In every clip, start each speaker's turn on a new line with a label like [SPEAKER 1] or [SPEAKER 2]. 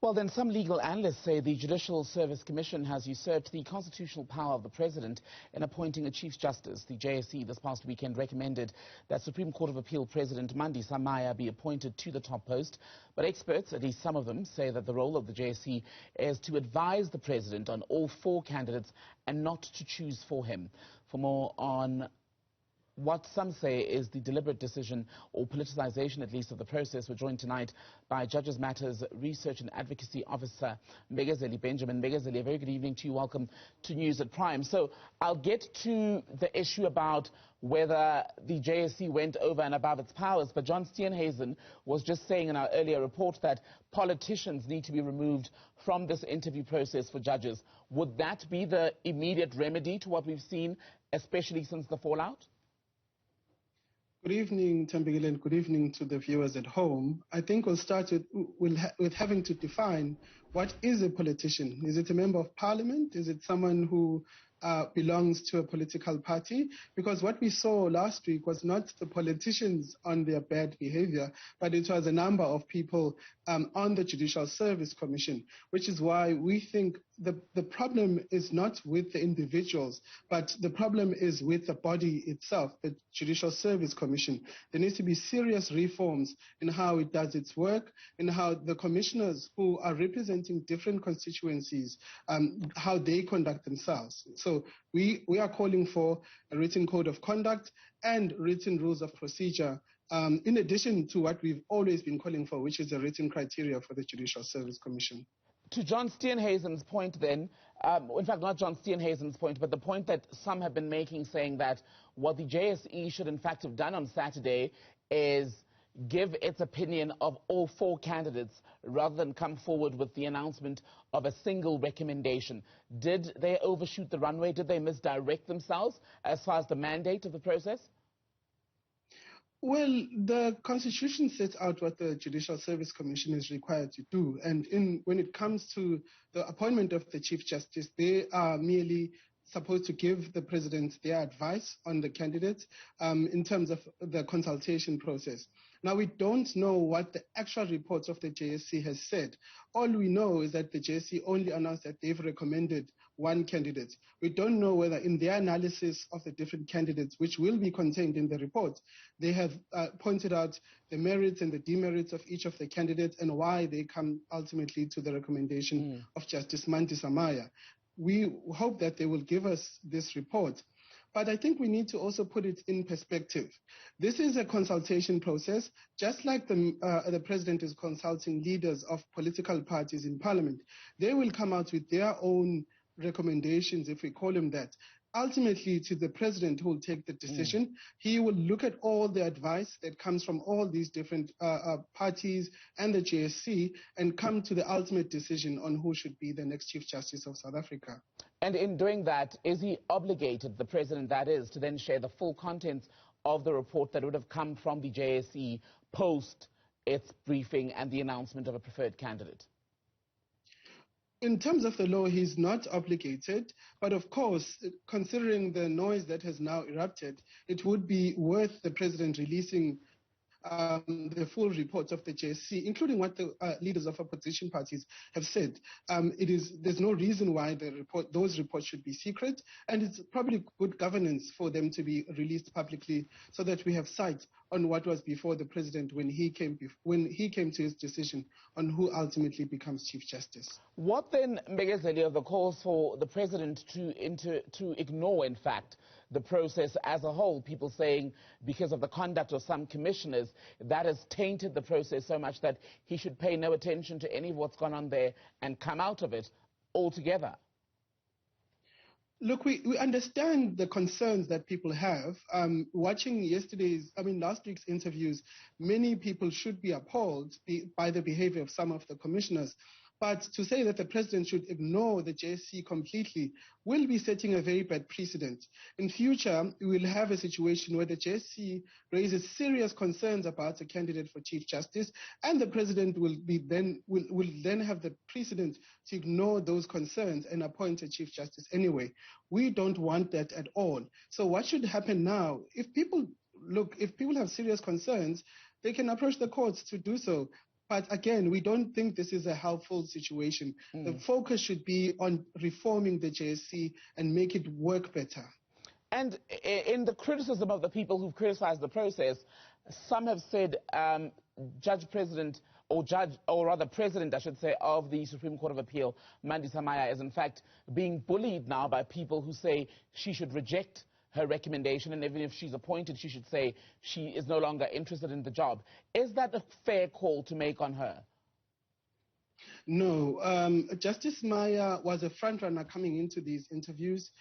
[SPEAKER 1] Well, then some legal analysts say the Judicial Service Commission has usurped the constitutional power of the president in appointing a Chief Justice. The JSC this past weekend recommended that Supreme Court of Appeal President Mandisa be appointed to the top post. But experts, at least some of them, say that the role of the JSC is to advise the president on all four candidates and not to choose for him. For more on what some say is the deliberate decision or politicization, at least, of the process, we're joined tonight by Judges Matters Research and Advocacy Officer Mbegazeli Benjamin. Mbegazeli, a very good evening to you. Welcome to News at Prime. So I'll get to the issue about whether the JSC went over and above its powers, but John Steenhuisen was just saying in our earlier report that politicians need to be removed from this interview process for judges. Would that be the immediate remedy to what we've seen, especially since the fallout?
[SPEAKER 2] Good evening, Tambile, and good evening to the viewers at home. I think we'll start with having to define what is a politician. Is it a member of parliament? Is it someone who belongs to a political party? Because what we saw last week was not the politicians on their bad behavior, but it was a number of people on the Judicial Service Commission, which is why we think the problem is not with the individuals, but the problem is with the body itself, the Judicial Service Commission. There needs to be serious reforms in how it does its work, in how the commissioners who are representing different constituencies, how they conduct themselves. So we are calling for a written code of conduct and written rules of procedure, in addition to what we've always been calling for, which is a written criteria for the Judicial Service Commission.
[SPEAKER 1] To John Steenhuisen's point then, in fact not John Steenhuisen's point, but the point that some have been making, saying that what the JSE should in fact have done on Saturday is give its opinion of all four candidates rather than come forward with the announcement of a single recommendation. Did they overshoot the runway? Did they misdirect themselves as far as the mandate of the process?
[SPEAKER 2] Well, the Constitution sets out what the Judicial Service Commission is required to do. And when it comes to the appointment of the Chief Justice, they are merely supposed to give the president their advice on the candidates in terms of the consultation process. Now, we don't know what the actual reports of the JSC has said. All we know is that the JSC only announced that they've recommended one candidate. We don't know whether in their analysis of the different candidates, which will be contained in the report, they have pointed out the merits and the demerits of each of the candidates and why they come ultimately to the recommendation of Justice Mandisa. We hope that they will give us this report. But I think we need to also put it in perspective. This is a consultation process, just like the president is consulting leaders of political parties in parliament. They will come out with their own recommendations, if we call them that. Ultimately, to the president who will take the decision. He will look at all the advice that comes from all these different parties and the JSC and come to the ultimate decision on who should be the next Chief Justice of South Africa.
[SPEAKER 1] And in doing that, is he obligated, the president that is, to then share the full contents of the report that would have come from the JSC post its briefing and the announcement of a preferred candidate?
[SPEAKER 2] In terms of the law, he's not obligated, but of course, considering the noise that has now erupted, it would be worth the president releasing the full reports of the JSC, including what the leaders of opposition parties have said. There's no reason why those reports should be secret, and it's probably good governance for them to be released publicly so that we have sight on what was before the president when he came to his decision on who ultimately becomes Chief Justice. What
[SPEAKER 1] then, Mbegazeli, are the calls for the president to ignore, in fact, the process as a whole? People saying because of the conduct of some commissioners, that has tainted the process so much that he should pay no attention to any of what's gone on there and come out of it altogether.
[SPEAKER 2] Look, we understand the concerns that people have. Watching last week's interviews, many people should be appalled by the behavior of some of the commissioners. But to say that the president should ignore the JSC completely will be setting a very bad precedent. In future, we will have a situation where the JSC raises serious concerns about a candidate for Chief Justice, and the president will then have the precedent to ignore those concerns and appoint a Chief Justice anyway. We don't want that at all. So what should happen now? If people have serious concerns, they can approach the courts to do so. But again, we don't think this is a helpful situation. The focus should be on reforming the JSC and make it work better.
[SPEAKER 1] And in the criticism of the people who've criticized the process, some have said President, I should say, of the Supreme Court of Appeal, Mandisa is in fact being bullied now by people who say she should reject her recommendation, and even if she's appointed, she should say she is no longer interested in the job. Is that a fair call to make on her?
[SPEAKER 2] No. Justice Maya was a frontrunner coming into these interviews.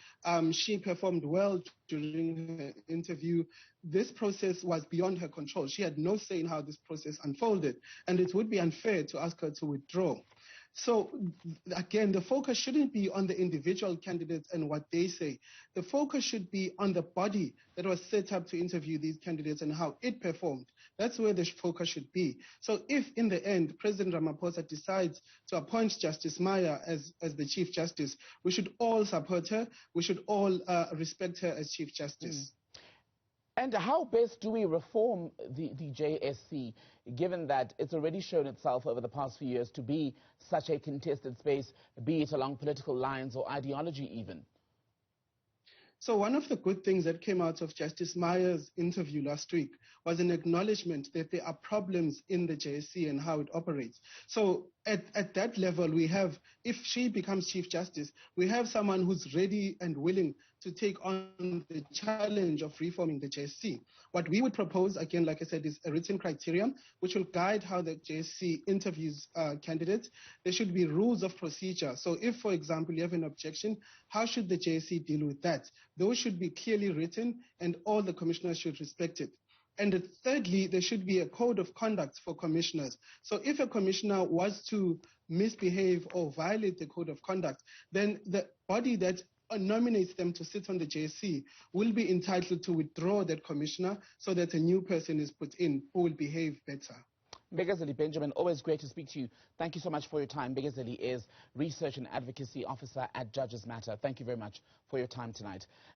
[SPEAKER 2] She performed well during her interview. This process was beyond her control. She had no say in how this process unfolded, and it would be unfair to ask her to withdraw. So, again, the focus shouldn't be on the individual candidates and what they say. The focus should be on the body that was set up to interview these candidates and how it performed. That's where the focus should be. So if, in the end, President Ramaphosa decides to appoint Justice Maya as the Chief Justice, we should all support her. We should all respect her as Chief Justice.
[SPEAKER 1] And how best do we reform the JSC, given that it's already shown itself over the past few years to be such a contested space, be it along political lines or ideology even?
[SPEAKER 2] So one of the good things that came out of Justice Maya's interview last week was an acknowledgement that there are problems in the JSC and how it operates. So at that level, we have, if she becomes Chief Justice, we have someone who's ready and willing to take on the challenge of reforming the JSC. What we would propose, again, like I said, is a written criterion which will guide how the JSC interviews candidates. There should be rules of procedure. So if, for example, you have an objection, how should the JSC deal with that? Those should be clearly written, and all the commissioners should respect it. And thirdly, there should be a code of conduct for commissioners. So if a commissioner was to misbehave or violate the code of conduct, then the body that nominates them to sit on the JSC will be entitled to withdraw that commissioner so that a new person is put in who will behave better.
[SPEAKER 1] Mbegazeli Benjamin, always great to speak to you. Thank you so much for your time. Mbegazeli is Research and Advocacy Officer at Judges Matter. Thank you very much for your time tonight.